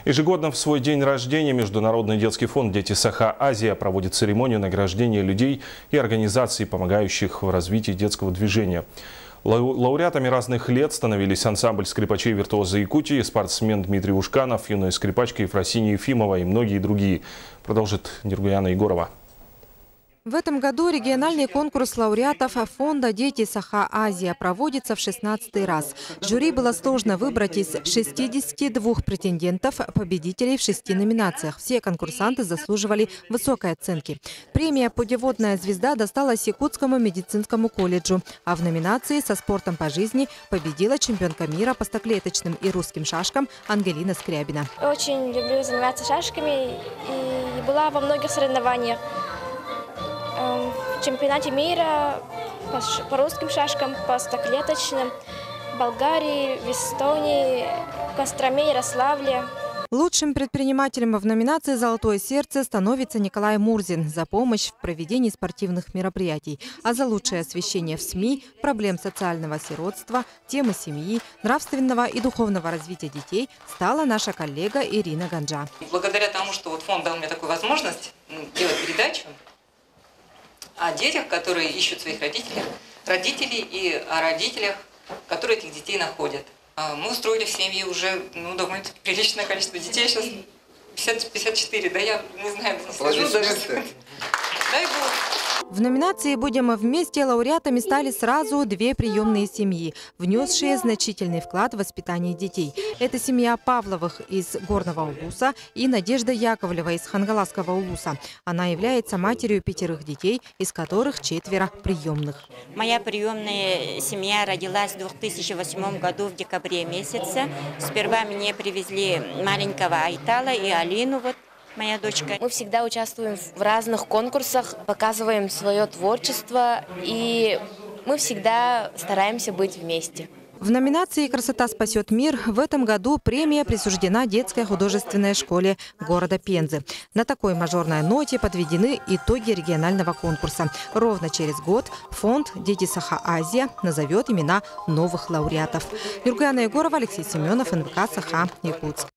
Ежегодно в свой день рождения Международный детский фонд «Дети Саха-Азия» проводит церемонию награждения людей и организаций, помогающих в развитии детского движения. Лауреатами разных лет становились ансамбль скрипачей-виртуоза Якутии, спортсмен Дмитрий Ушканов, юная скрипачка Ефросинья Ефимова и многие другие. Продолжит Нургаяна Егорова. В этом году региональный конкурс лауреатов фонда «Дети Саха-Азия» проводится в 16-й раз. Жюри было сложно выбрать из 62 претендентов победителей в 6 номинациях. Все конкурсанты заслуживали высокой оценки. Премия «Путеводная звезда» досталась Якутскому медицинскому колледжу. А в номинации «Со спортом по жизни» победила чемпионка мира по стоклеточным и русским шашкам Ангелина Скрябина. Очень люблю заниматься шашками и была во многих соревнованиях. В чемпионате мира по русским шашкам, по стоклеточным, в Болгарии, в Эстонии, в Костроме, Ярославле. Лучшим предпринимателем в номинации «Золотое сердце» становится Николай Мурзин за помощь в проведении спортивных мероприятий. А за лучшее освещение в СМИ, проблем социального сиротства, темы семьи, нравственного и духовного развития детей стала наша коллега Ирина Ганджа. Благодаря тому, что фонд дал мне такую возможность делать передачу о детях, которые ищут своих родителей и о родителях, которые этих детей находят. Мы устроили в семье уже довольно приличное количество детей, сейчас 54, да я не знаю, слежу даже. Дай Бог. В номинации «Будем вместе» лауреатами стали сразу 2 приемные семьи, внесшие значительный вклад в воспитание детей. Это семья Павловых из Горного Улуса и Надежда Яковлева из Хангаласского Улуса. Она является матерью 5 детей, из которых 4 приемных. Моя приемная семья родилась в 2008 году в декабре месяце. Сперва мне привезли маленького Айтала и Алину, моя дочка. Мы всегда участвуем в разных конкурсах, показываем свое творчество, и мы всегда стараемся быть вместе. В номинации «Красота спасет мир» в этом году премия присуждена детской художественной школе города Пензы. На такой мажорной ноте подведены итоги регионального конкурса. Ровно через год фонд «Дети Саха-Азия» назовет имена новых лауреатов. Нургаяна Егорова, Алексей Семенов, НВК Саха, Якутск.